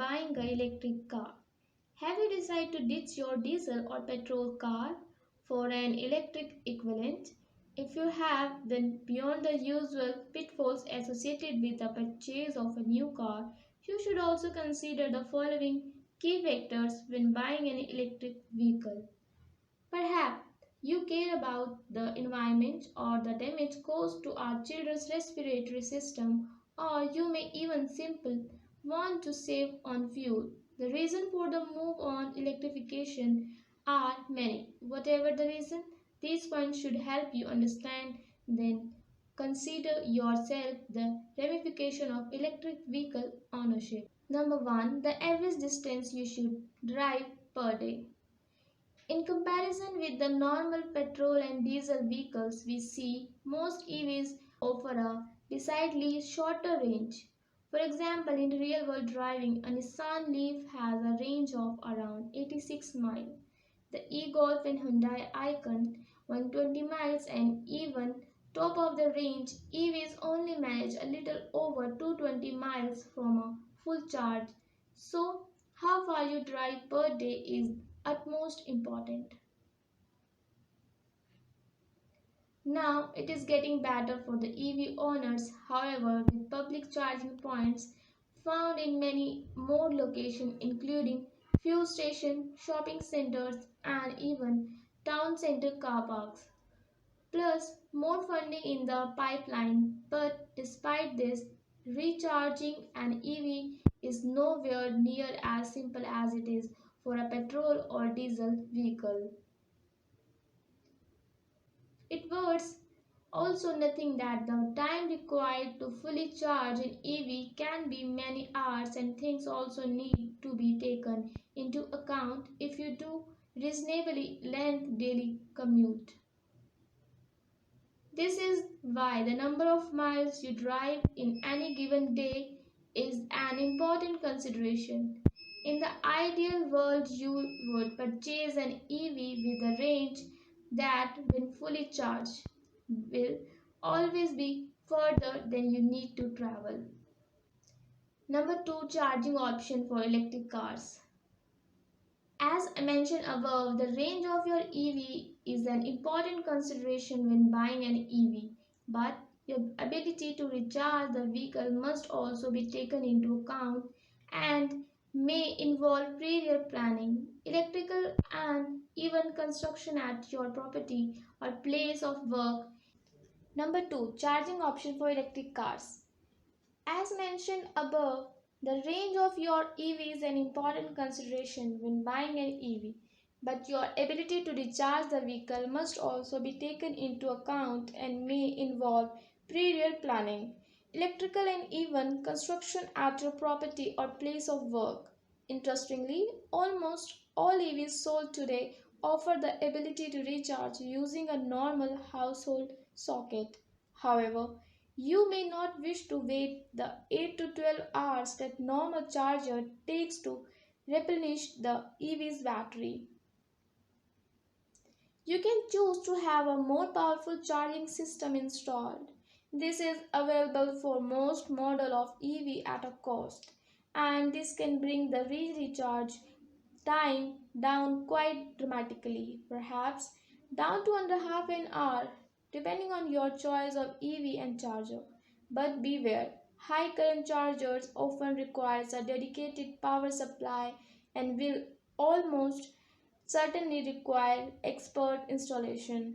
buying an electric car? Have you decided to ditch your diesel or petrol car for an electric equivalent? If you have, then beyond the usual pitfalls associated with the purchase of a new car, you should also consider the following key factors when buying an electric vehicle. Perhaps you care about the environment or the damage caused to our children's respiratory system, or you may even simply want to save on fuel. The reason for the move on electrification are many. Whatever the reason, these points should help you understand. Then consider yourself the ramification of electric vehicle ownership. Number 1, the average distance you should drive per day. In comparison with the normal petrol and diesel vehicles we see, most EVs offer a decidedly shorter range. For example, in real world driving, a Nissan Leaf has a range of around 86 miles. The e-Golf and Hyundai Icon 120 miles, and even top of the range EVs only manage a little over 220 miles from a full charge. So, how far you drive per day is utmost important. Now it is getting better for the EV owners, however, with public charging points found in many more locations, including fuel stations, shopping centers, and even town center car parks. Plus, more funding in the pipeline. But despite this, recharging an EV is nowhere near as simple as it is for a petrol or diesel vehicle. It was also nothing that the time required to fully charge an EV can be many hours, and things also need to be taken into account if you do reasonably length daily commute. This is why the number of miles you drive in any given day is an important consideration. In the ideal world, you would purchase an EV with a range that, when fully charged, will always be further than you need to travel. Number 2, charging option for electric cars. As I mentioned above, the range of your EV is an important consideration when buying an EV, but your ability to recharge the vehicle must also be taken into account and may involve prior planning, electrical and even construction at your property or place of work. Number 2, charging option for electric cars. As mentioned above, the range of your EV is an important consideration when buying an EV, but your ability to recharge the vehicle must also be taken into account and may involve prior planning, electrical and even construction at your property or place of work. Interestingly, almost all EVs sold today offer the ability to recharge using a normal household socket. However, you may not wish to wait the 8 to 12 hours that normal charger takes to replenish the EV's battery. You can choose to have a more powerful charging system installed. This is available for most model of EV at a cost, and this can bring the recharge time down quite dramatically, perhaps down to under half an hour, depending on your choice of EV and charger. But beware, high current chargers often requires a dedicated power supply and will almost certainly require expert installation.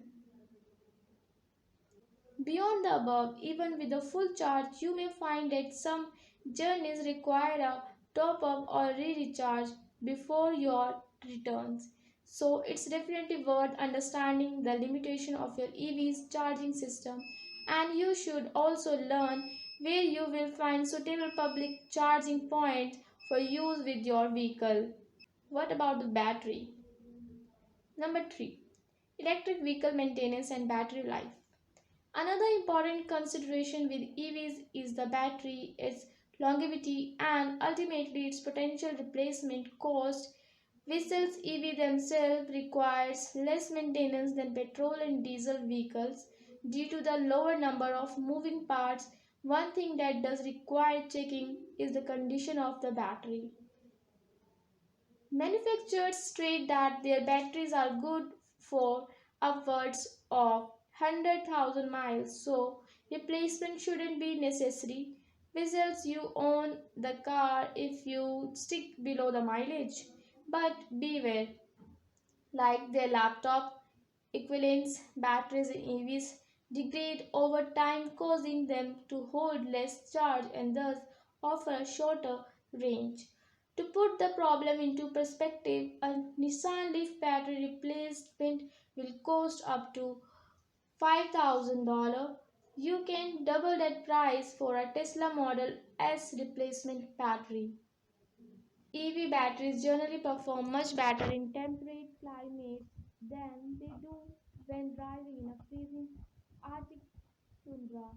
Beyond the above, even with a full charge, you may find that some journeys require a top up or re recharge before your returns. So, it's definitely worth understanding the limitation of your EV's charging system, and you should also learn where you will find suitable public charging points for use with your vehicle. What about the battery? Number 3, electric vehicle maintenance and battery life. Another important consideration with EVs is the battery, its longevity, and ultimately its potential replacement cost. Vehicles EV themselves requires less maintenance than petrol and diesel vehicles due to the lower number of moving parts. One thing that does require checking is the condition of the battery. Manufacturers state that their batteries are good for upwards of 100,000 miles, so replacement shouldn't be necessary. Results you own the car if you stick below the mileage. But beware, like their laptop equivalents, batteries in EVs degrade over time, causing them to hold less charge and thus offer a shorter range. To put the problem into perspective, a Nissan Leaf battery replacement will cost up to $5,000. You can double that price for a Tesla Model S replacement battery. EV batteries generally perform much better in temperate climates than they do when driving in a freezing Arctic tundra.